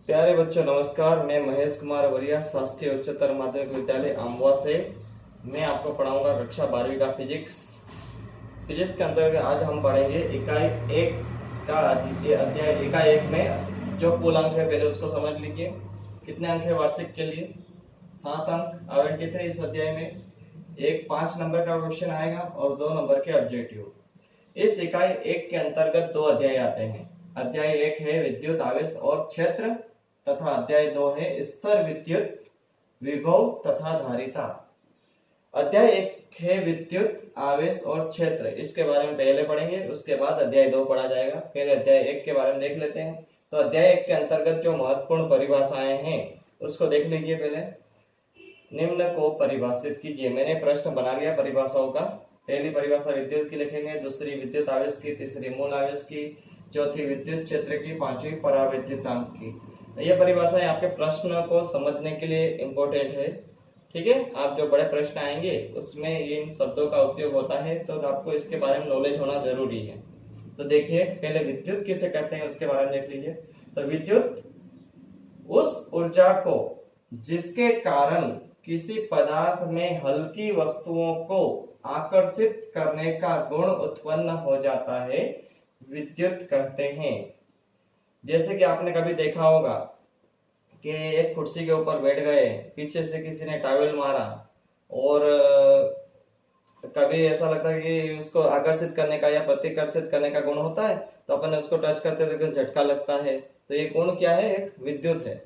प्यारे बच्चों नमस्कार। मैं महेश कुमार वरिया, शासकीय उच्चतर माध्यमिक विद्यालय आमवा से मैं आपको पढ़ाऊंगा कक्षा 12वीं का फिजिक्स के अंतर्गत आज हम पढ़ेंगे इकाई 1 का अध्याय इकाई 1 में जो कुल अंक है पहले उसको समझ लीजिए। कितने अंक है वार्षिक के लिए? 7 अंक आवंटित है इस अध्याय में। एक 5 नंबर का क्वेश्चन आएगा और 2 नंबर के ऑब्जेक्टिव। इस इकाई 1 के अंतर्गत 2 अध्याय आते हैं। अध्याय 1 है विद्युत आवेश और क्षेत्र तथा अध्याय 2 है स्तर विद्युत विभव तथा धारिता। अध्याय 1 है विद्युत आवेश और क्षेत्र, इसके बारे में पहले पढ़ेंगे, उसके बाद अध्याय 2 पढ़ा जाएगा। पहले अध्याय 1 के बारे में देख लेते हैं। तो अध्याय 1 के अंतर्गत जो महत्वपूर्ण परिभाषाएं हैं उसको देख लीजिए। पहले निम्न को परिभाषित कीजिए। मैंने प्रश्न बना लिया परिभाषाओं का। पहली परिभाषा विद्युत की लिखेंगे, दूसरी विद्युत आवेश की, तीसरी मूल आवेश की, चौथी विद्युत क्षेत्र की, पांचवी पराविद्युतांक की। ये परिभाषाएं आपके प्रश्न को समझने के लिए इम्पोर्टेंट है। ठीक है, आप जो बड़े प्रश्न आएंगे उसमें इन शब्दों का उपयोग होता है, तो आपको इसके बारे में नॉलेज होना जरूरी है। तो देखिए, पहले विद्युत किसे कहते हैं उसके बारे में देख लीजिए। तो विद्युत उस ऊर्जा को जिसके कारण किसी पदार्थ में हल्की वस्तुओं को आकर्षित करने का गुण उत्पन्न हो जाता है, विद्युत कहते हैं। जैसे कि आपने कभी देखा होगा कि एक कुर्सी के ऊपर बैठ गए, पीछे से किसी ने टॉवेल मारा और कभी ऐसा लगता है कि उसको आकर्षित करने का या प्रतिकर्षित करने का गुण होता है, तो अपन उसको टच करते तो झटका लगता है। तो ये गुण क्या है? एक विद्युत है।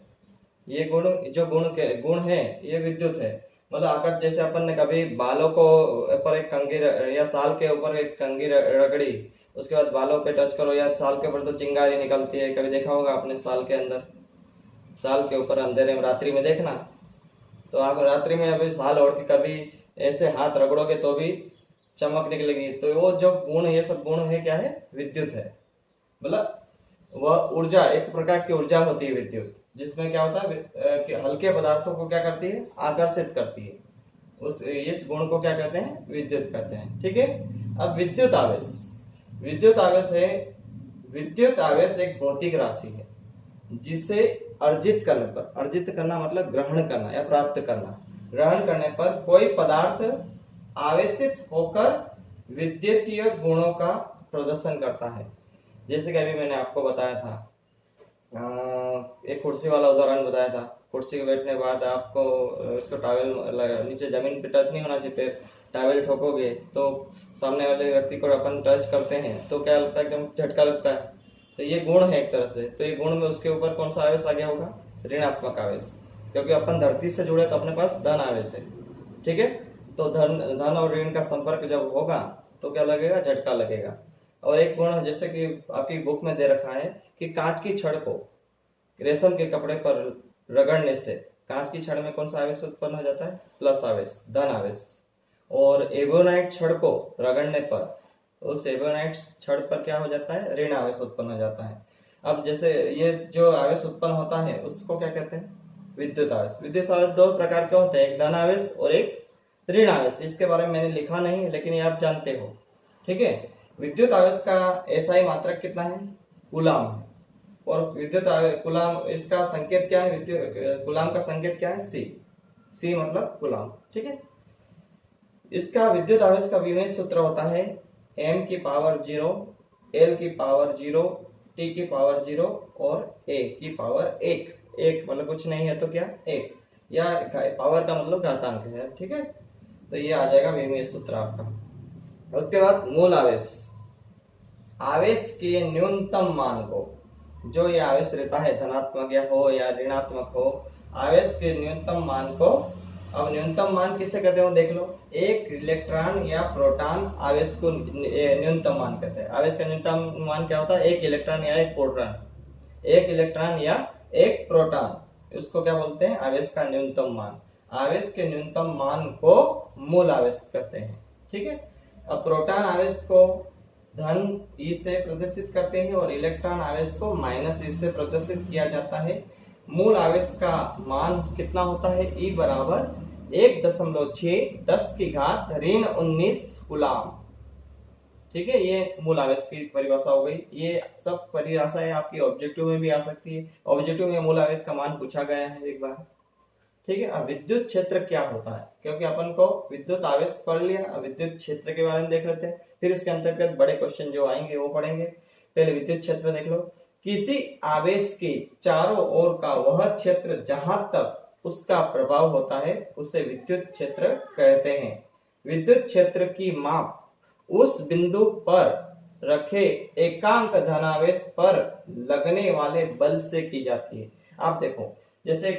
ये गुण जो गुण है ये विद्युत है। मतलब आकर्षण, जैसे अपन ने कभी बालों को ऊपर एक कंघी या साल के ऊपर एक कंघी रगड़ी, उसके बाद बालों पे टच करो या साल के ऊपर तो चिंगारी निकलती है। कभी देखा होगा आपने साल के अंदर, साल के ऊपर अंधेरे में रात्रि में देखना। तो आप रात्रि में अभी साल ओढ़ के कभी ऐसे हाथ रगड़ोगे तो भी चमक निकलेगी। तो वो जो गुण, ये सब गुण है क्या है? विद्युत है। मतलब वह ऊर्जा, एक प्रकार की ऊर्जा होती है विद्युत, जिसमें क्या होता है कि हल्के पदार्थों को क्या करती है? आकर्षित करती है। इस गुण को क्या कहते हैं? विद्युत कहते हैं। ठीक है। अब विद्युत आवेश है। विद्युत आवेश एक भौतिक राशि है जिसे अर्जित करने पर, अर्जित करना मतलब ग्रहण करना या प्राप्त करना, ग्रहण करने पर कोई पदार्थ आवेशित होकर विद्युतीय गुणों का प्रदर्शन करता है। जैसे कि अभी मैंने आपको बताया था, एक कुर्सी वाला उदाहरण बताया था। कुर्सी के बैठने के बाद आपको उसको टॉवेल नीचे जमीन पे टच नहीं होना चाहिए, टॉवेल ठोकोगे तो सामने वाले व्यक्ति को अपन टच करते हैं तो क्या लगता है? एकदम झटका लगता है। तो ये गुण है एक तरह से। तो ये गुण में उसके ऊपर कौन सा आवेश आ गया होगा? ऋणात्मक आवेश, क्योंकि अपन धरती से जुड़े तो अपने पास धन आवेश है। ठीक है। तो धन और ऋण का संपर्क जब होगा तो क्या लगेगा? झटका लगेगा। और एक गुण जैसे कि आपकी बुक में दे रखा है कि कांच की छड़ को रेशम के कपड़े पर रगड़ने से कांच की छड़ में कौन सा आवेश उत्पन्न हो जाता है? प्लस आवेश, धन आवेश। और एबोनाइट छड़ को रगड़ने पर उस एबोनाइट छड़ पर क्या हो जाता है? ऋण आवेश उत्पन्न हो जाता है। अब जैसे ये जो आवेश उत्पन्न होता है उसको क्या कहते हैं? विद्युत आवेश। विद्युत आवेश 2 प्रकार के होते हैं, एक धन आवेश और एक ऋण आवेश। इसके बारे में मैंने लिखा नहीं, लेकिन ये आप जानते हो। ठीक है। विद्युत आवेश का एसआई मात्रक कितना है? कूलाम है। और विद्युत कूलाम, इसका संकेत क्या है? विद्युत कूलाम का संकेत क्या है? सी मतलब कूलाम। ठीक है। इसका विद्युत आवेश का विमेय सूत्र होता है m की पावर 0, l की पावर 0, t की पावर 0 और a की पावर 1। एक मतलब कुछ नहीं है तो क्या? 1, या पावर का मतलब घातांक है। ठीक है। तो ये आ जाएगा विमेय सूत्र आपका। उसके बाद मूल आवेश, आवेश के न्यूनतम मान को, जो ये आवेश रहता है धनात्मक या हो या ऋणात्मक हो, आवेश के न्यूनतम मान को, अब न्यूनतम मान किसे कहते हो? देख लो, एक इलेक्ट्रॉन या प्रोटॉन आवेश को न्यूनतम मान कहते हैं। आवेश का न्यूनतम मान क्या होता है? एक इलेक्ट्रॉन या एक प्रोटॉन, एक इलेक्ट्रॉन या एक प्रोटॉन, उसको क्या बोलते हैं? आवेश का न्यूनतम मान। आवेश के न्यूनतम मान को मूल आवेश कहते हैं। ठीक है। अब प्रोटॉन आवेश को धन ई से प्रदर्शित करते हैं और इलेक्ट्रॉन आवेश को माइनस ई से प्रदर्शित किया जाता है। मूल आवेश का मान कितना होता है? ई बराबर 1.6 10 की घात ऋण 19 कूलाम। ठीक है, ये मूल आवेश की परिभाषा हो गई। ये सब परिभाषाएं आपकी ऑब्जेक्टिव में भी आ सकती है। ऑब्जेक्टिव में मूल आवेश का मान पूछा गया है एक बार। ठीक है, अब विद्युत क्षेत्र क्या होता है, क्योंकि अपन को विद्युत आवेश पढ़ लिया, अब विद्युत क्षेत्र के बारे में देख लेते हैं, फिर इसके अंतर्गत बड़े क्वेश्चन जो आएंगे वो पढ़ेंगे। पहले विद्युत क्षेत्र देख लो। किसी आवेश के चारों ओर का वह क्षेत्र जहां तक उसका प्रभाव होता है उसे विद्युत क्षेत्र कहते हैं। विद्युत क्षेत्र की माप उस बिंदु पर रखे एकांक धनावेश पर लगने वाले बल से की जाती है। आप देखो, जैसे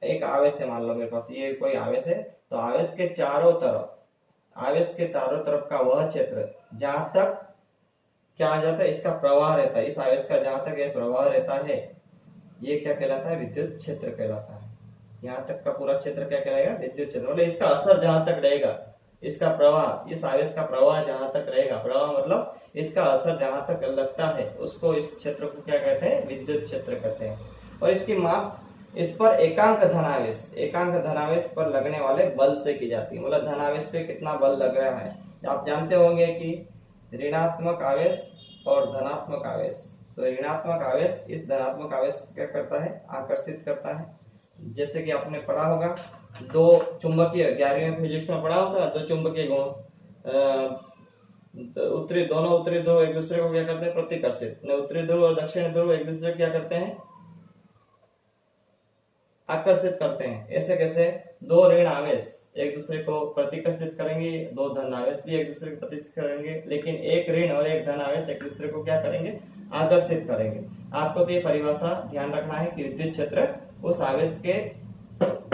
एक आवेश है, मान लो मेरे पास ये कोई आवेश है, तो आवेश के चारों तरफ का वह क्षेत्र जहां तक क्या आ जाता है, इसका प्रवाह रहता है, इस आवेश का जहां तक यह प्रवाह रहता है, ये क्या कहलाता है, विद्युत क्षेत्र कहलाता है। यहाँ तक का पूरा क्षेत्र क्या कहलाएगा, विद्युत क्षेत्र। मतलब इसका असर जहां तक रहेगा, इसका प्रवाह, इस आवेश का प्रवाह जहां तक रहेगा, प्रवाह मतलब इसका असर जहां तक लगता है, उसको, इस क्षेत्र को क्या कहते हैं, विद्युत क्षेत्र कहते हैं। और इसकी माप इस पर एकांक धनावेश पर लगने वाले बल से की जाती है। मतलब धनावेश पे कितना बल लग रहा है। आप जानते होंगे कि ऋणात्मक आवेश और धनात्मक आवेश, तो ऋणात्मक आवेश इस धनात्मक आवेश को क्या करता है, आकर्षित करता है। जैसे कि आपने पढ़ा होगा दो चुंबकीय, 11वीं में फिजिक्स में पढ़ा होगा, दो चुंबकीय गुण, दोनों उत्तरी ध्रुव एक दूसरे को क्या करते हैं, प्रतिकर्षित। उत्तरी ध्रुव और दक्षिणी ध्रुव एक दूसरे को क्या करते हैं, आकर्षित करते हैं। ऐसे कैसे, दो ऋण आवेश एक दूसरे को प्रतिकर्षित करेंगे, दो धन आवेश भी एक दूसरे को प्रतिकर्षित करेंगे, लेकिन एक ऋण और एक धन आवेश एक दूसरे को क्या करेंगे, आकर्षित करेंगे। आपको तो ये परिभाषा ध्यान रखना है कि विद्युत क्षेत्र उस आवेश के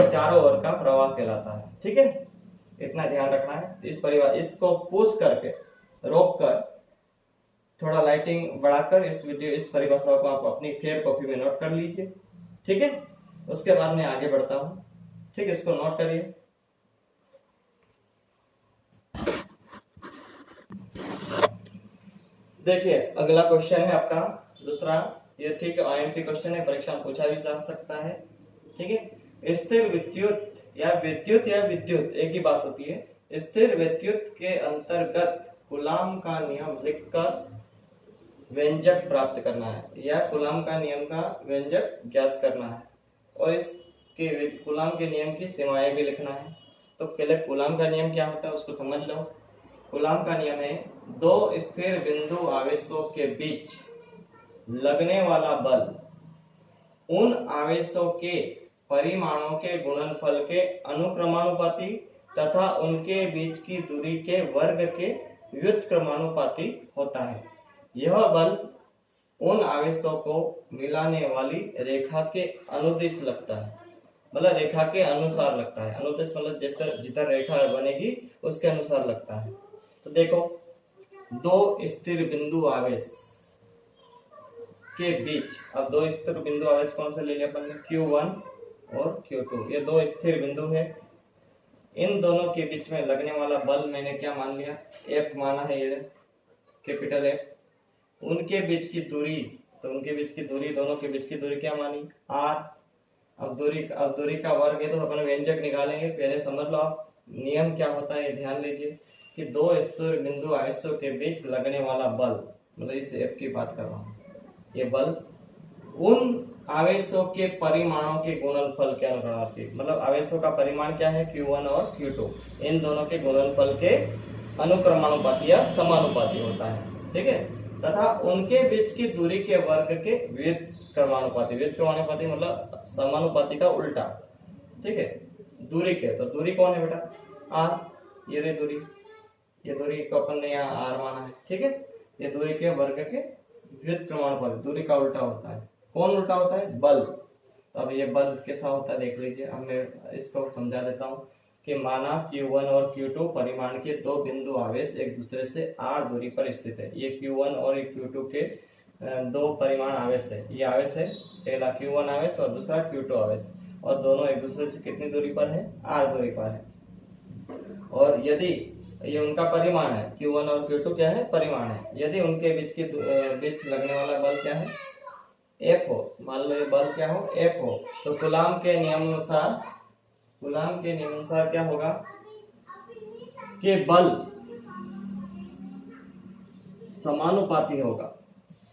चारों ओर का प्रवाह कहलाता है। ठीक है, इतना ध्यान रखना है। इसको पुश करके, रोक कर, थोड़ा लाइटिंग बढ़ाकर इस परिभाषा को आप अपनी फेयर कॉपी में नोट कर लीजिए। ठीक है, उसके बाद मैं आगे बढ़ता हूं। ठीक है, इसको नोट करिए। देखिए, अगला क्वेश्चन है आपका दूसरा। ये ठीक आईएमपी क्वेश्चन है, परीक्षा में पूछा भी जा सकता है। ठीक है, स्थिर विद्युत या विद्युत एक ही बात होती है। स्थिर विद्युत के अंतर्गत कूलाम का नियम लिखकर व्यंजक प्राप्त करना है, या कूलाम का नियम का व्यंजक ज्ञात करना है, और इसके कूलाम के नियम की सीमाएं भी लिखना है। तो पहले कूलाम का नियम क्या होता है उसको समझ लो। कूलाम का नियम है, दो स्थिर बिंदु आवेशों के बीच लगने वाला बल उन आवेशों के परिमाणों के गुणनफल के अनुक्रमानुपाती तथा उनके बीच की दूरी के वर्ग के व्युत्क्रमानुपाती होता है। यह बल उन आवेशों को मिलाने वाली रेखा के अनुदिश लगता है, मतलब रेखा के अनुसार लगता है। अनुदिश मतलब जिधर रेखा बनेगी उसके अनुसार लगता है। तो देखो, दो स्थिर बिंदु आवेश के बीच, अब दो स्थिर बिंदु आवेश कौन से ले लिया अपन ने, Q1 और Q2, ये दो स्थिर बिंदु है। इन दोनों के बीच में लगने वाला बल मैंने क्या मान लिया, F माना है, ये कैपिटल F। उनके बीच की दूरी, तो उनके बीच की दूरी, दोनों के बीच की दूरी क्या मानी, R। अब दूरी का वर्ग है, तो अपन व्यंजक निकालेंगे। पहले समझ लो आप नियम क्या होता है, ध्यान लीजिए कि दो स्थिर बिंदु आवेशों के बीच लगने वाला बल, मतलब इस F की बात कर रहा हूँ, ये बल उन आवेशों के परिमाणों के गुणनफल के अनुपाती, मतलब आवेशों का परिमाण क्या है, Q1 और Q2, इन दोनों के गुणनफल के अनुक्रमानुपाती या समानुपाती होता है। ठीक है, तथा उनके बीच की दूरी के वर्ग के व्युत्क्रमानुपाती। व्युत्क्रमानुपाती मतलब समानुपाती का उल्टा। ठीक है, दूरी के, तो दूरी कौन है बेटा, R। ये दूरी, ये दूरी को अपन ने यहाँ R माना है। ठीक है, ये दूरी के वर्ग के व्युत्क्रमानुपाती, दूरी का उल्टा होता है। कौन उल्टा होता है, बल। तो अब ये बल कैसा होता है देख लीजिए। अब मैं इसको समझा देता हूँ कि माना Q1 और Q2 परिमाण के दो बिंदु आवेश एक दूसरे से R दूरी पर स्थित है। ये Q1 और Q2 के दो परिमाण आवेश है। ये आवेश है, पहला Q1 आवेश और दूसरा Q2 आवेश, और दोनों एक दूसरे से कितनी दूरी पर है, R दूरी पर है। और यदि ये उनका परिमाण है, Q1 और Q2 क्या है, परिमाण है। यदि उनके बीच लगने वाला बल क्या है, F हो, मान लो ये बल क्या हो, F हो, तो कूलाम के नियम अनुसार क्या होगा कि बल समानुपाती होगा,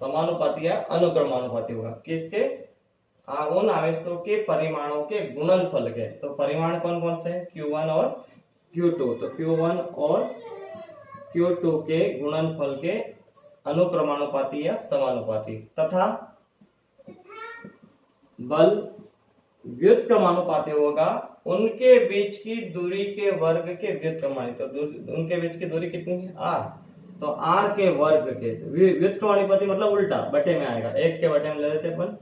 समानुपाती या अनुक्रमानुपाती होगा। किसके? उन आवेशों के परिमाणों के गुणनफल के। तो परिमाण कौन कौन से हैं? Q1 और Q2। तो Q1 और Q2 के गुणनफल के अनुक्रमानुपाती या समानुपाती। तथा बल व्युत्क्रमानुपाती होगा उनके बीच की दूरी के वर्ग के व्युत्क्रमानुपाती। तो उनके बीच की दूरी कितनी है? r। तो r के वर्ग के व्युत्क्रमानुपाती मतलब उल्टा बटे में आएगा, 1 के बटे में ले लेते अपन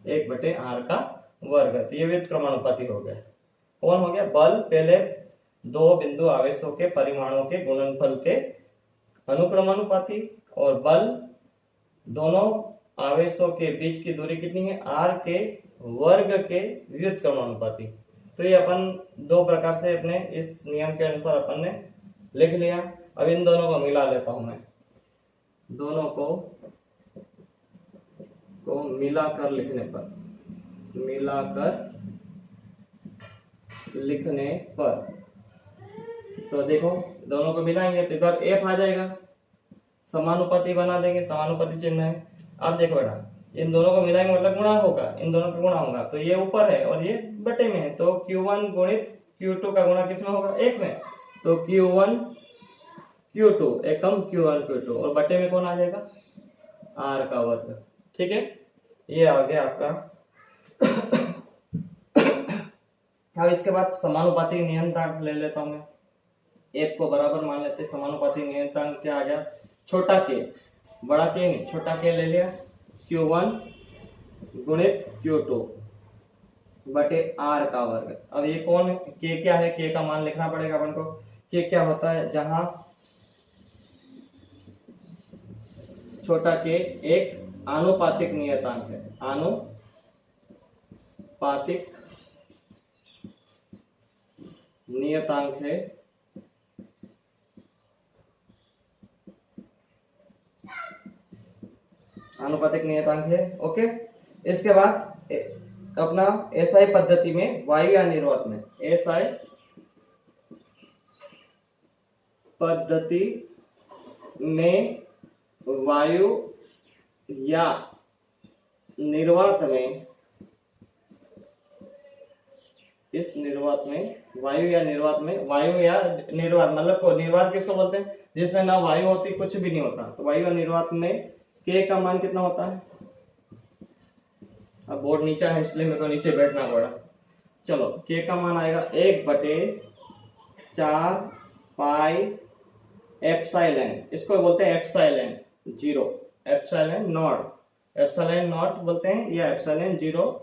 1 बटे r का वर्ग। तो ये व्युत्क्रमानुपाती हो गया। कौन हो गया? बल पहले दो बिंदु आवेशों के परिमाणों के गुणनफल के अनुक्रमानुपाती, और बल दोनों आवेशों के बीच की दूरी कितनी है? r के वर्ग के व्युत्क्रमानुपाती। तो ये अपन दो प्रकार से अपने इस नियम के अनुसार अपन ने लिख लिया। अब इन दोनों को मिला लेता हूं मैं, दोनों को मिलाकर लिखने पर तो देखो दोनों को मिलाएंगे तो इधर f आ जाएगा, समानुपाती बना देंगे, समानुपाती चिन्ह है। अब देखो बेटा, इन दोनों को मिलाएंगे मतलब गुणा होगा, इन दोनों का गुणा होगा। तो ये ऊपर है और ये बटे में है, तो Q1 गुणित Q2 का गुणा किसमें होगा? 1 में। तो Q1 Q2 एकम Q1 Q2, और बटे में कौन आ जाएगा? r का वर्ग। ठीक है, ये आ गया आपका। अब इसके बाद समानुपाती नियतांक ले लेता हूं मैं, एक को बराबर मान लेते। समानुपाती नियतांक क्या आ गया? छोटा के, बड़ा के नहीं, छोटा के ले लिया। Q1 गुणित Q2 बटे r का वर्ग। अब ये कौन है? k क्या है? k का मान लिखना पड़ेगा अपन को। k क्या होता है? जहां छोटा k एक आनुपातिक नियतांक है, आनुपातिक नियतांक है, आनुपातिक नियतांक है। ओके, इसके बाद अपना एसआई पद्धति में वायु या निर्वात में, एसआई पद्धति में वायु या निर्वात में, इस निर्वात में वायु या निर्वात में, वायु या निर्वात मतलब को निर्वात किसको बोलते हैं? जिसमें ना वायु होती कुछ भी नहीं होता। तो वायु या निर्वात में k का मान कितना होता है? अब बोर्ड नीचा है इसलिए मेरे को नीचे बैठना पड़ा। चलो, k का मान आएगा 1/4 पाई एप्सिलॉन, इसको बोलते हैं एप्सिलॉन 0, एप्सिलॉन नॉट बोलते हैं, या एप्सिलॉन 0,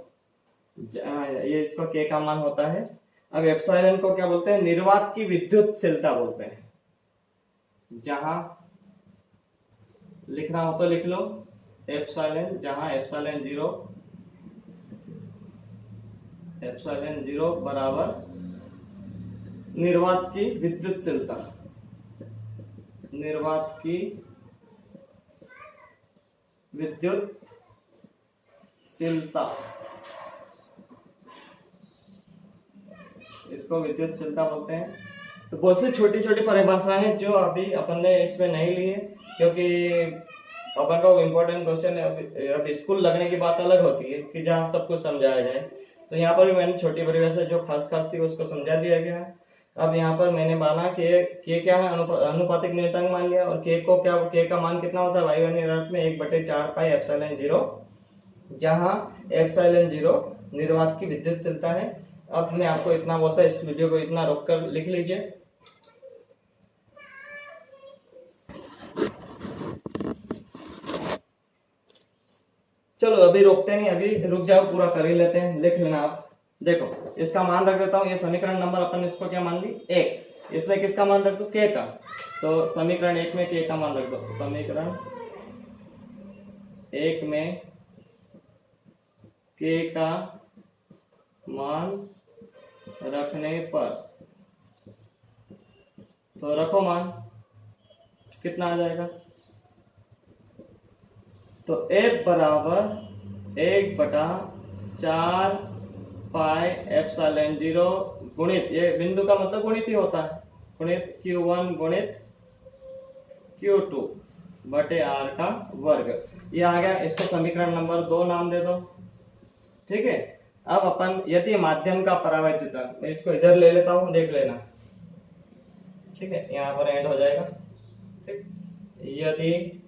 ये इसका k का मान होता है। अब एप्सिलॉन को क्या बोलते हैं? निर्वात की विद्युतशीलता बोलते हैं। जहां लिखना हो तो लिख लो एप्सिलॉन, जहां एप्सिलॉन 0 बराबर निर्वात की विद्युतशीलता, निर्वात की विद्युतशीलता, इसको विद्युतशीलता बोलते हैं। तो बहुत सी छोटी छोटी परिभाषाएं हैं जो अभी अपन ने इसमें नहीं ली है, क्योंकि अपन का इम्पोर्टेंट क्वेश्चन है। अब स्कूल लगने की बात अलग होती है कि जहाँ सब कुछ समझाया जाए। तो यहाँ पर भी मैंने छोटी परिभाषा जो खास थी उसको समझा दिया गया है। अब यहाँ पर मैंने माना कि k क्या है? अनुपातिक नियतांक मान लिया, और k को क्या, k का मान कितना होता है वायु निर्वात में? 1/4 पाई एप्सिलॉन 0, जहाँ एप्सिलॉन 0 निर्वात की विद्युतशीलता है। अब मैं आपको इतना बोलता, इस वीडियो को इतना रोककर लिख लीजिए। चलो अभी रोकते नहीं, अभी रुक जाओ, पूरा कर ही लेते हैं। लिख लेना आप। देखो इसका मान रख देता हूं, ये समीकरण नंबर अपन इसको क्या मान ली? 1। इसमें किसका मान रख दो? k का। तो समीकरण 1 में k का मान रख दो। समीकरण 1 में k का मान रखने पर, तो रखो मान, कितना आ जाएगा? तो f बराबर 1/4 पाई एप्सिलॉन 0 गुणित, ये बिंदु का मतलब गुणित ही होता है, गुणित Q1 गुणित Q2 बटे आर का वर्ग। ये आ गया, इसको समीकरण नंबर 2 नाम दे दो। ठीक है, अब अपन यदि माध्यम का परावैद्युतांक, मैं इसको इधर ले लेता हूं, देख लेना। ठीक है, यहाँ पर एंड हो जाएगा। ठीक, यदि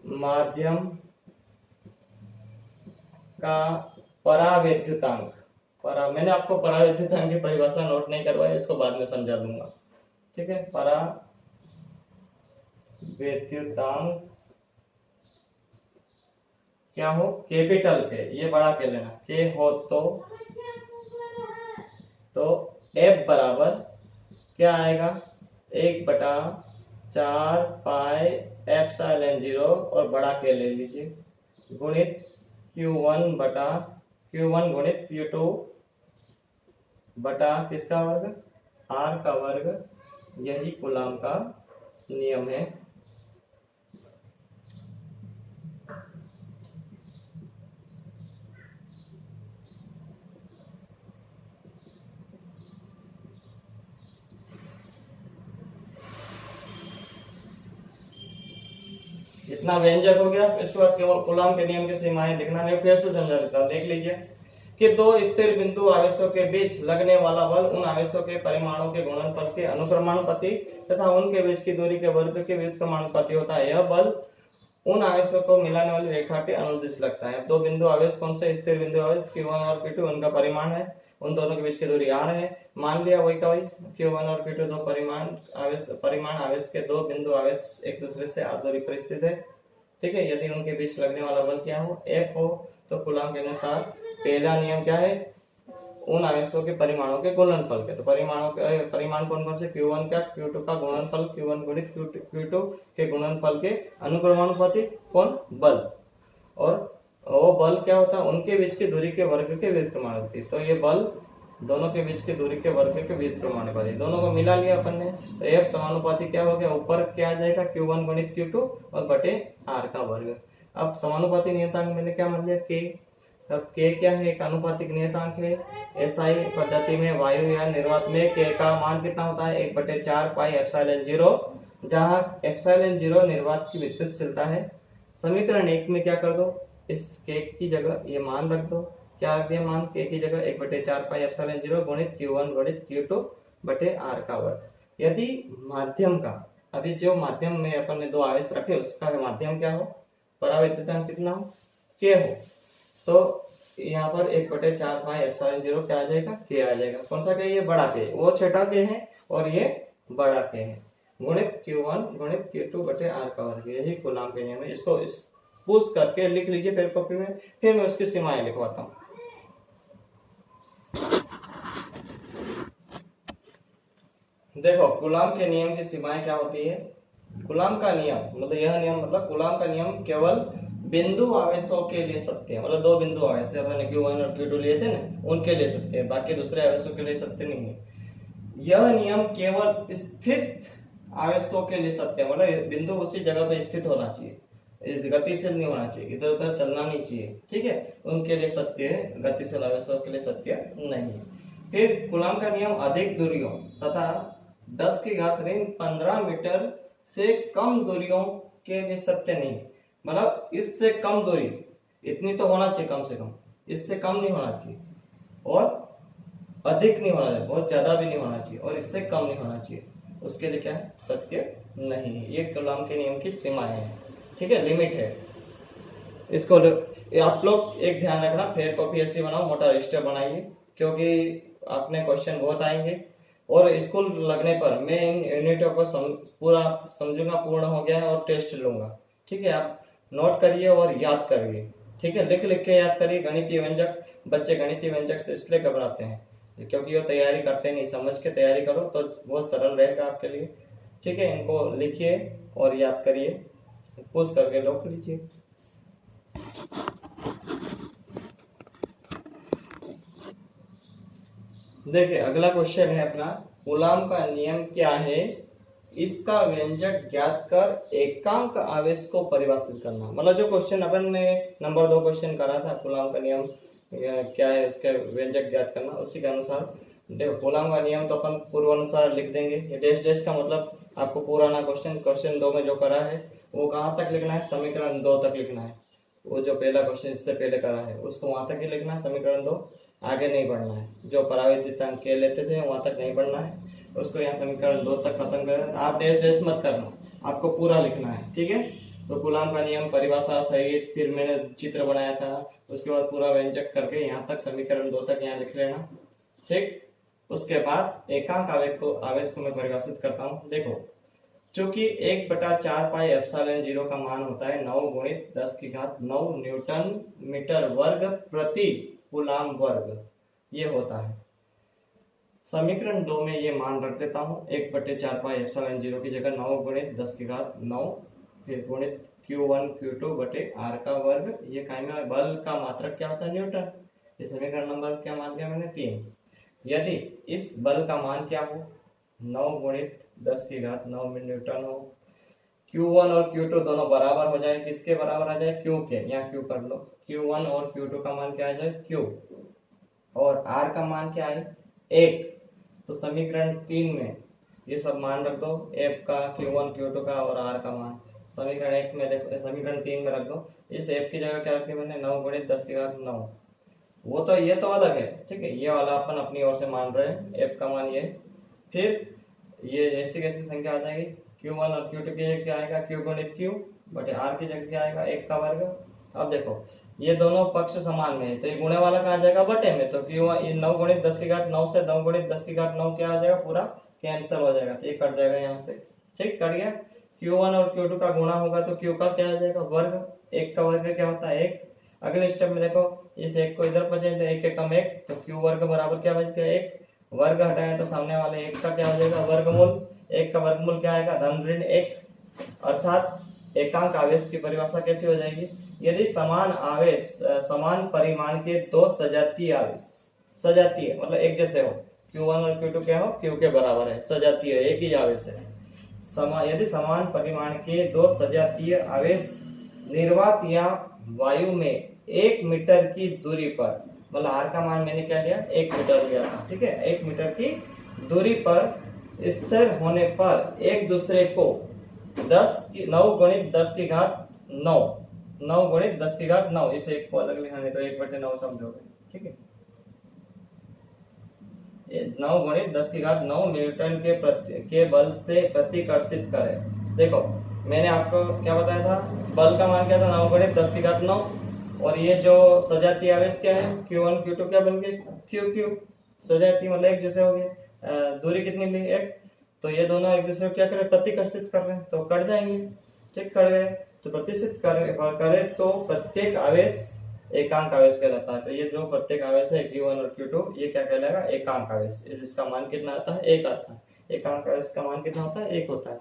माध्यम का परावैद्युतांक, मैंने आपको परावैद्युतांक की परिभाषा नोट नहीं करवाई, इसको बाद में समझा दूंगा। ठीक है, परावैद्युतांक क्या हो, कैपिटल के, ये बड़ा के लेना, के हो तो F बराबर क्या आएगा, 1/4 पाई एप्सिलॉन 0 और बड़ा के ले लीजिए, गुणित Q1 गुणित Q2 बटा किसका वर्ग, R का वर्ग। यही कूलाम का नियम है। इतना व्यंजक हो गया। इसके बाद केवल कूलाम के नियम की सीमाएं लिखना है, फिर से समझा देता हूं, देख लीजिए कि दो स्थिर बिंदु आवेशों के बीच लगने वाला बल उन आवेशों के परिमाणों के गुणनफल के अनुक्रमानुपाती तथा उनके बीच की दूरी के वर्ग के व्युत्क्रमानुपाती होता है। यह बल उन आवेशों को मिलाने वाली रेखा के अनुदिश लगता है। दो बिंदु आवेश कौन से, स्थिर बिंदु आवेश Q1 और Q2, उनका परिमाण है, उन दोनों के बीच की दूरी r है। मान लिया वही का वही, Q1 और Q2 दो परिमाण आवेश के दो बिंदु आवेश एक दूसरे से r दूरी पर स्थित है। ठीक है, यदि उनके बीच लगने वाला बल क्या हो, F हो, तो कूलाम के अनुसार पहला नियम क्या है, उन आवेशों के परिमाणों के गुणनफल के, तो परिमाण कौन कौन से, Q1 का Q2 का गुणनफल, Q1 गुणित Q2 के गुणनफल के अनुक्रमानुपाती कौन, बल, और वो बल क्या होता है, उनके बीच की दूरी के वर्ग के व्युत्क्रमानुपाती। तो ये बल दोनों के बीच की दूरी के वर्ग के व्युत्क्रमानुपाती, दोनों को मिला लिया अपन ने, तो F समानुपाती क्या हो गया, ऊपर क्या आ जाएगा, Q1 गुणित Q2 और बटे R का वर्ग। अब समानुपाती नियतांक मैंने क्या मान लिया, K। अब K क्या है, एक अनुपातिक नियतांक है। SI पद्धति में वायु या निर्वात में K का मान कितना होता है, 1/4 पाई एप्सिलॉन 0, जहां एप्सिलॉन 0 निर्वात की विद्युतशीलता है। समीकरण 1 में क्या कर दो, इस K की जगह ये मान रख दो, क्या रख दिया मान, K की जगह 1/4 पाई एप्सिलॉन 0 गुणित Q1 गुणित Q2 बटे R का वर्ग। यदि माध्यम का, अभी जो माध्यम में अपन ने दो आवेश रखे उसका माध्यम क्या हो, परावैद्युतांक कितना हो, K हो, तो यहाँ पर 1/4 पाई एप्सिलॉन 0 क्या आ जाएगा, K आ जाएगा। कौन सा K, ये बड़ा K, वो छोटा K है और ये बड़ा K है, गुणित Q1 गुणित Q2 बटे R का वर्ग। यही कूलाम के नियम है। इसको पुश करके लिख लीजिए फिर कॉपी में, फिर मैं उसकी सीमाएं लिखवाता हूँ। देखो कूलाम के नियम की सीमाएं क्या होती है। कूलाम का नियम मतलब यह नियम, मतलब कूलाम का नियम केवल बिंदु आवेशों के लिए सत्य है, मतलब दो बिंदु आवेश अपने Q1 और Q2 लिए थे ना, उनके लिए सत्य है, बाकी दूसरे आवेशों के लिए सत्य नहीं है। यह नियम केवल स्थित आवेशों के लिए सत्य है, मतलब बिंदु उसी जगह पे स्थित होना चाहिए, गतिशील नहीं होना चाहिए, इधर उधर चलना नहीं चाहिए। ठीक है, उनके लिए सत्य है, गतिशील आवेशों के लिए सत्य नहीं है। फिर कूलाम का नियम अधिक दूरियों तथा 10 की घात ऋण 15 मीटर से कम दूरियों के लिए सत्य नहीं, मतलब इससे कम दूरी, इतनी तो होना चाहिए कम से कम, इससे कम नहीं होना चाहिए और अधिक नहीं होना चाहिए, बहुत ज्यादा भी नहीं होना चाहिए और इससे कम नहीं होना चाहिए, उसके लिए क्या है, सत्य नहीं है। ये कूलाम के नियम की सीमाएं हैं। ठीक है, लिमिट है। इसको आप लोग एक ध्यान रखना, फेयर कॉपी ऐसी बनाओ, मोटा रजिस्टर बनाइए, क्योंकि अपने क्वेश्चन बहुत आएंगे और स्कूल लगने पर मैं इन यूनिटों को पूरा समझूंगा, पूर्ण हो गया है और टेस्ट लूंगा। ठीक है, आप नोट करिए और याद करिए। ठीक है, लिख के याद करिए। गणितीय व्यंजक, बच्चे गणितीय व्यंजक से इसलिए घबराते हैं क्योंकि वो तैयारी करते नहीं, समझ के तैयारी करो तो बहुत सरल रहेगा आपके लिए। ठीक है, इनको लिखिए और याद करिए, पुश करके लोग लीजिए। देखिए अगला क्वेश्चन है अपना, कूलाम का नियम क्या है, इसका व्यंजक ज्ञात कर एकांक आवेश को परिभाषित करना। मतलब जो क्वेश्चन अपन ने नंबर 2 क्वेश्चन करा था, कूलाम का नियम क्या है, उसका व्यंजक ज्ञात करना, उसी के अनुसार देखो कूलाम का नियम तो अपन पूर्व अनुसार लिख देंगे। ये डैश डैश का मतलब आपको पुराना क्वेश्चन 2 में जो करा है वो कहाँ तक लिखना है, समीकरण 2 तक लिखना है। वो जो पहला क्वेश्चन इससे पहले करा है उसको वहां तक ही लिखना है, समीकरण 2, आगे नहीं बढ़ना है। जो परावर्तित अंक के लेते थे वहां तक नहीं बढ़ना है, उसको यहाँ समीकरण 2 तक खत्म कर। आप टेस्ट मत करना, आपको पूरा लिखना है, ठीक है। तो कूलाम का नियम, परिभाषा सहित, फिर मैंने चित्र बनाया था, उसके बाद पूरा व्यंजक करके यहाँ तक समीकरण 2 तक यहाँ लिख लेना, ठीक। उसके बाद एकांक आवेश को मैं परिभाषित करता हूँ। देखो, चूंकि 1/4 पाई एप्सिलॉन 0 का मान होता है 9 गुणित 10⁹ न्यूटन मीटर वर्ग प्रति कूलाम वर्ग, ये होता है। समीकरण 2 में ये मान रख देता हूँ, 1/4 पाई एप्सिलॉन 0 की जगह 9 गुणित 10⁹, फिर गुणित Q1 Q2 बटे R का वर्ग। ये कायम में बल का मात्रक क्या होता है, न्यूटन। ये समीकरण नंबर क्या मान दिया मैंने, 3। यदि इस बल का मान क्या हो, 9 गुणित 10⁹ में न्यूटन हो, Q1 और Q2 दोनों बराबर हो जाए, किसके बराबर आ जाए, Q के, यहाँ Q कर लो। Q1 और Q2 का मान क्या आ जाए, Q, और R का मान क्या है, 1। तो समीकरण 3 में ये सब मान रख दो, F का, Q1 Q2 का और R का मान। समीकरण 1 में देखो, समीकरण 3 में रख दो। इस F की जगह क्या रखी मैंने, 9 गुणित 10⁹। वो तो ये तो अलग है, ठीक है, ये वाला अपन अपनी ओर से मान रहे हैं, F का मान ये। फिर ये ऐसी कैसी संख्या आ जाएगी, Q1 और Q2 की जगह क्या आएगा, Q गुणित Q बटे R की जगह क्या आएगा, 1 का वर्ग। अब देखो, ये दोनों पक्ष समान में है, तो ये गुणे वाला कहाँ जाएगा, बटे में। तो Q1 9 गुणित 10⁹ से 9 गुणित 10⁹ क्या आ जाएगा, पूरा कैंसिल हो जाएगा, तो ये कट जाएगा यहाँ से, ठीक, कट गया। Q1 और Q2 का गुणा होगा तो Q का क्या आ जाएगा, वर्ग। 1 का वर्ग क्या होता है, 1। अगले स्टेप में देखो, इस 1 को इधर बचेगा, 1 के कम 1, तो Q वर्ग बराबर क्या बच गया, 1। वर्ग हटाए तो सामने वाले 1 का क्या हो जाएगा, वर्गमूल। 1 का वर्गमूल क्या आएगा, धन ऋण 1। अर्थात एकांक आवेश की परिभाषा कैसी हो जाएगी, यदि समान आवेश, समान परिमाण के दो सजातीय आवेश, सजातीय मतलब एक जैसे हो, Q1 और Q2 क्या हो, Q के बराबर है, सजातीय एक ही आवेश है। यदि समान परिमाण के दो सजातीय आवेश निर्वात या वायु में 1 मीटर की दूरी पर, मतलब R का मान मैंने क्या लिया, 1 मीटर लिया था, ठीक है, 1 मीटर की दूरी पर स्थिर होने पर एक दूसरे को 9 गुणित 10⁹, 9 गुणित 10⁹, इसे 1 को अलग लिखा है तो 1/9 समझोगे, ठीक है। 9 गुणित 10⁹ न्यूटन के बल से प्रतिकर्षित करे। देखो, मैंने आपको क्या बताया था, बल का मान क्या था, 9 गुणित 10⁹, और ये जो सजातीय आवेश क्या है, Q1 Q2 क्या बन गए, Q सजातीय मतलब एक जैसे हो गए। दूरी कितनी ली, 1। तो ये दोनों एक दूसरे को क्या करे, प्रतिकर्षित कर रहे हैं, तो कट जाएंगे, ठीक, कट गए। तो प्रतिकर्षित करे तो प्रत्येक आवेश एकांक आवेश कहलाता है। तो ये जो प्रत्येक आवेश है Q1 और Q2, ये क्या कहलाएगा, एकांक आवेश। इसका मान कितना आता है, 1 आता है। एकांक आवेश का मान कितना होता है, 1 होता है,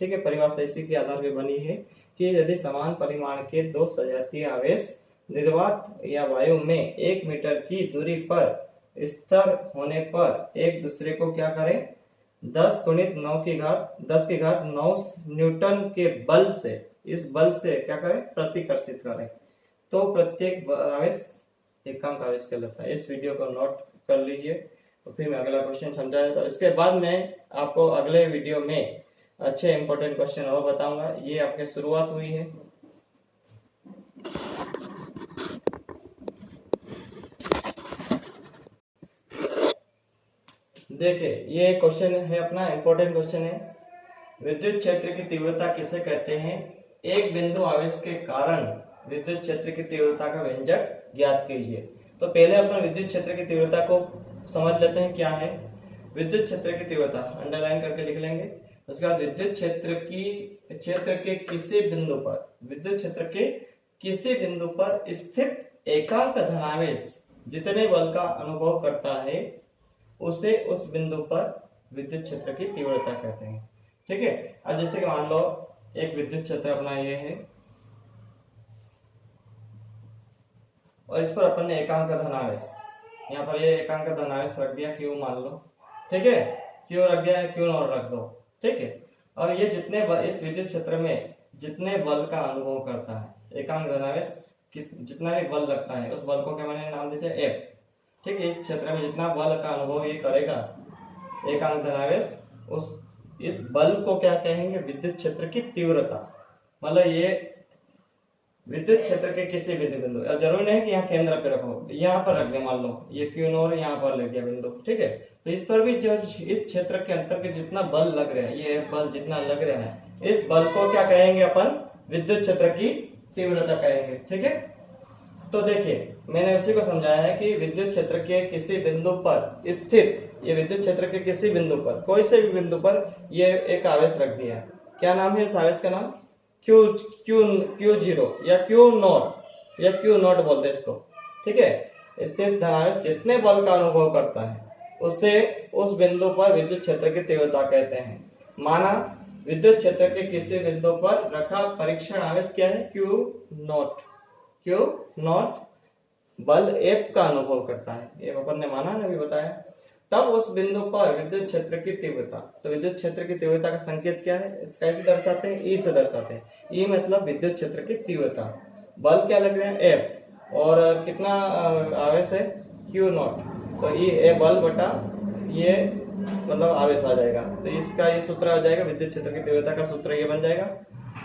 ठीक है। परिभाषा इसी के आधार पर बनी है कि यदि समान परिमाण के दो सजातीय आवेश निर्वात या वायु में 1 मीटर की दूरी पर स्थिर होने पर एक दूसरे को क्या करें, 10 गुणित 9 न्यूटन के बल से, इस बल से क्या करें, प्रतिकर्षित करें, तो प्रत्येक आवेश एकांक आवेश कहलाता है। इस वीडियो को नोट कर लीजिए, तो फिर मैं अगला क्वेश्चन समझाया, तो इसके बाद मैं आपको अगले वीडियो में अच्छे इंपॉर्टेंट क्वेश्चन और बताऊंगा। ये आपकी शुरुआत हुई है। देखिए, ये क्वेश्चन है अपना, इंपॉर्टेंट क्वेश्चन है। विद्युत क्षेत्र की तीव्रता किसे कहते हैं, एक बिंदु आवेश के कारण विद्युत क्षेत्र की तीव्रता का व्यंजक ज्ञात कीजिए। तो पहले अपन विद्युत क्षेत्र की तीव्रता को समझ लेते हैं, क्या है विद्युत क्षेत्र की तीव्रता, अंडरलाइन करके लिख लेंगे। उसके बाद विद्युत क्षेत्र के किसी बिंदु पर, विद्युत क्षेत्र के किसी बिंदु पर स्थित एकांक धनावेश जितने बल का अनुभव करता है उसे उस बिंदु पर विद्युत क्षेत्र की तीव्रता कहते हैं, ठीक है। अब जैसे कि मान लो एक विद्युत क्षेत्र अपना ये है, और इस पर अपन ने एकांक धनावेश, यहाँ पर ये एकांक धनावेश रख दिया Q मान लो, ठीक है, Q रख दिया है, Q नॉट रख दो, ठीक है। और ये जितने इस विद्युत क्षेत्र में जितने बल का अनुभव करता है, एकांक धनावेश जितना भी बल लगता है उस बल को क्या मैंने नाम देते हैं F, ठीक है। इस क्षेत्र में जितना बल का अनुभव ये करेगा एकांक धनावेश, उस इस बल को क्या कहेंगे, विद्युत क्षेत्र की तीव्रता, मतलब ये विद्युत क्षेत्र के किसी भी बिंदु, जरूरी नहीं कि यहाँ केंद्र पे रखो, यहाँ पर रख दिया, मान लो ये क्यू नॉट यहाँ पर लग गया बिंदु, ठीक है। तो इस पर भी जो इस क्षेत्र के अंतर के जितना बल लग रहा है, ये बल जितना लग रहा है, इस बल को क्या कहेंगे अपन, विद्युत क्षेत्र की तीव्रता कहेंगे, ठीक है। तो देखिए मैंने उसी को समझाया है कि विद्युत क्षेत्र के किसी बिंदु पर स्थित, ये विद्युत क्षेत्र के किसी बिंदु पर, कोई से भी बिंदु पर ये एक आवेश रख दिया। क्या नाम है इस आवेश का नाम, क्यू क्यू क्यू जीरो या क्यू नॉट या क्यू नॉट बोलते हैं इसको, ठीक है। स्थित धनावेश जितने बल का अनुभव करता है उसे उस बिंदु पर विद्युत क्षेत्र की तीव्रता कहते हैं। माना विद्युत क्षेत्र के किसी बिंदु पर रखा परीक्षण आवेश क्या है, क्यू नॉट, क्यू नॉट बल F का अनुभव करता है, ये अपन ने माना ना, अभी बताया। तब उस बिंदु पर विद्युत क्षेत्र की तीव्रता, तो विद्युत क्षेत्र की तीव्रता का संकेत क्या है, कैसे दर्शाते हैं, E से दर्शाते हैं। E मतलब विद्युत क्षेत्र की तीव्रता, बल क्या लग रहा है F, और कितना आवेश है Q नॉट, तो ये बल बटा ये मतलब आवेश आ जाएगा। तो इसका ये सूत्र आ जाएगा, विद्युत क्षेत्र की तीव्रता का सूत्र ये बन जाएगा।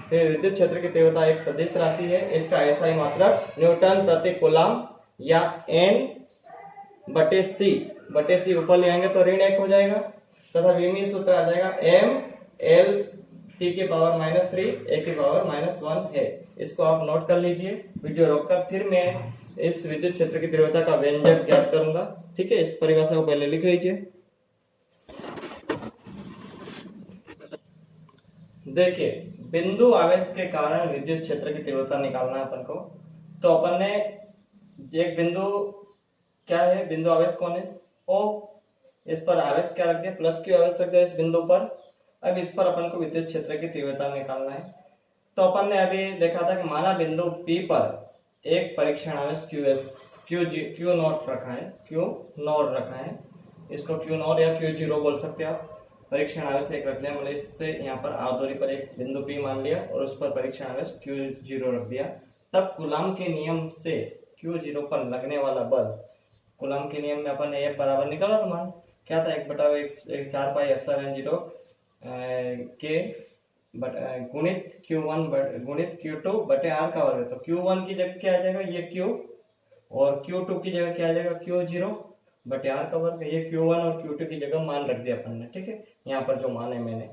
फिर विद्युत क्षेत्र की तीव्रता एक सदिश राशि है, इसका SI मात्रक न्यूटन प्रति कूलम या N बटे C ऊपर ले आएंगे तो ऋण 1 हो जाएगा, तथा विमीय सूत्र आ जाएगा M L T की पावर -3 A की पावर -1 है। इसको आप नोट कर लीजिए, वीडियो रोककर फिर मैं इस विद्युत क्षेत्र की तीव्रता का व्यंजक ज्ञात करूंगा, ठीक है। इस परिभाषा को पहले लिख लीजिए। देखिए बिंदु आवेश के कारण विद्युत क्षेत्र की तीव्रता निकालना है अपन को। तो अपन ने एक बिंदु क्या है, बिंदु आवेश कौन है, O, इस पर आवेश क्या रख दिया, प्लस Q आवेश रख दिया इस बिंदु पर। अब इस पर अपन को विद्युत क्षेत्र की तीव्रता निकालना है। तो अपन ने अभी देखा था कि माना बिंदु P पर एक परीक्षण आवेश Q नॉट रखा है, Q नॉट रखा है, इसको Q नॉट या Q0 बोल सकते हैं आप। परीक्षण आवेश एक रख लिया, मतलब इससे यहाँ पर आधारी पर एक बिंदु P मान लिया और उस पर परीक्षण आवेश Q0 रख दिया। तब कूलम के नियम से Q0 पर लगने वाला बल, कूलम के नियम में अपन ने F बराबर निकाला था, मान क्या था, 1/4 पाई एप्सिलॉन 0 के गुणित Q1 गुणित Q2 बटे R का वर्ग। तो Q1 की जगह क्या आ जाएगा, ये Q, और Q2 की जगह क्या आ जाएगा, Q0 बटे R का वर्ग। ये Q1 और Q2 की जगह मान रख दिया अपन ने, ठीक है। यहाँ पर जो मान है मैंने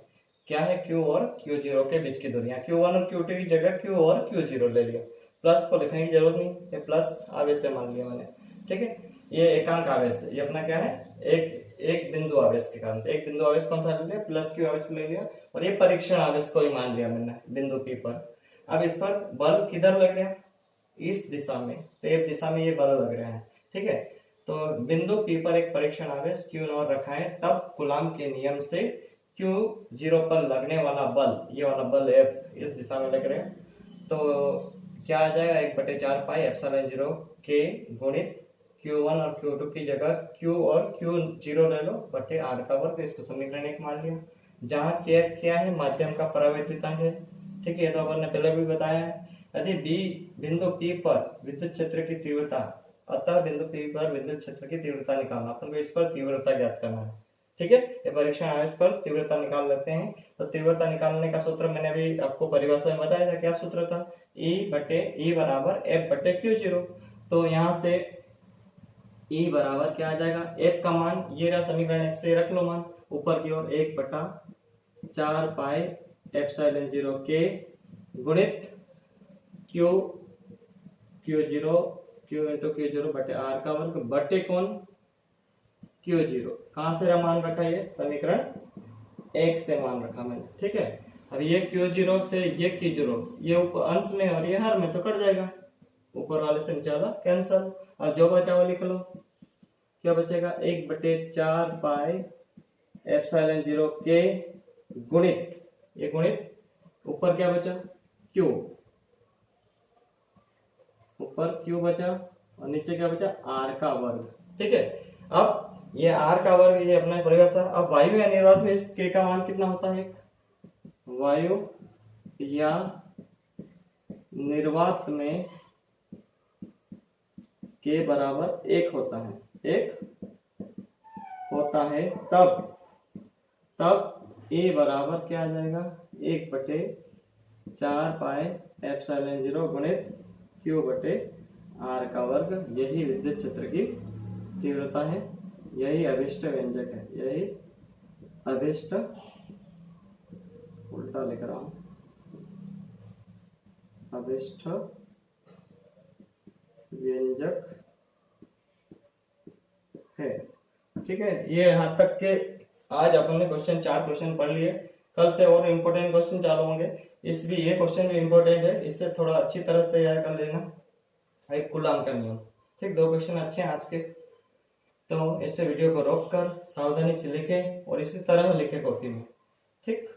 क्या है, Q और Q0 के बीच की दूरी, Q1 और Q2 की जगह Q और Q0 ले लिया, प्लस को लिखने की जरूरत नहीं, ये प्लस आवेश से मान लिया मैंने, ठीक है। ये एकांक आवेश है, ये अपना क्या है, एक बिंदु आवेश के कारण, एक बिंदु आवेश कौन सा ले लिया, प्लस Q आवेश ले लिया, और ये परीक्षण आवेश को ही मान लिया मैंने बिंदु P पर। अब इस पर बल किधर लग रहा है, इस दिशा में, तो एक दिशा में ये बल लग रहा है, ठीक है। तो बिंदु P पर एक परीक्षण आवेश Q नॉट रखा है, तब कूलम के नियम से Q0 पर लगने वाला बल, ये वाला बल F इस दिशा में लग रहा है, तो क्या आ जाएगा, 1/4 पाई एप्सिलॉन 0 के गुणित Q1 और Q2 की जगह Q और Q0 ले लो बटे R का वर्ग। इसको समीकरण 1 मान लिया, जहाँ क्या है, माध्यम का परावर्तितांक है, ठीक है, ये तो अपन ने पहले भी बताया है। यदि बिंदु P पर विद्युत क्षेत्र की तीव्रता, अतः बिंदु P पर विद्युत क्षेत्र की तीव्रता निकालना, अपन को इस पर तीव्रता ज्ञात करना है, ठीक है। ये परीक्षण आवेश पर तीव्रता निकाल लेते हैं। तो तीव्रता निकालने का सूत्र मैंने अभी आपको परिभाषा में बताया था, क्या सूत्र था, E बराबर F बटे Q0। तो यहाँ से E बराबर क्या आ जाएगा, F का मान ये रहा, समीकरण 1 से रख लो मान ऊपर की ओर, 1/4 पाई एप्सिलॉन 0 के गुणित Q0 बटे R का वर्ग बटे कौन, Q0। कहां से मान रखा, ये समीकरण 1 से मान रखा मैंने, ठीक है। अब ये Q0 से ये Q0, ये ऊपर अंश में और ये हर में, तो कट जाएगा, ऊपर वाले से नीचे वाला कैंसल। अब जो बचा हुआ लिख लो, क्या बचेगा, 1/4 पाई एप्सिलॉन 0 के गुणित, ये गुणित ऊपर क्या बचा, Q, ऊपर Q बचा और नीचे क्या बचा, R का वर्ग, ठीक है। अब ये R का वर्ग, ये अपना परिभाषा। अब वायु या निर्वात में इस K का मान कितना होता है, वायु या निर्वात में K बराबर 1 होता है, 1 होता है, तब A बराबर क्या आ जाएगा, 1/4 4 पाई एप्सिलॉन 0 गुणित Q बटे R का वर्ग। यही विद्युत क्षेत्र की तीव्रता है, यही अभिष्ट व्यंजक है, यही अभिष्ट, उल्टा लिख रहा हूं, अभिष्ट व्यंजक है। ठीक है, ये यहाँ तक के आज अपन ने क्वेश्चन 4 क्वेश्चन पढ़ लिए। कल से और इम्पोर्टेंट क्वेश्चन चालू होंगे। इस भी ये क्वेश्चन भी इम्पोर्टेंट है, इससे थोड़ा अच्छी तरह तैयार कर लेना। एक कूलाम का नियम, ठीक, 2 क्वेश्चन अच्छे हैं आज के। तो इससे वीडियो को रोक कर सावधानी से लिखे और इसी तरह लिखे कॉपी में, ठीक।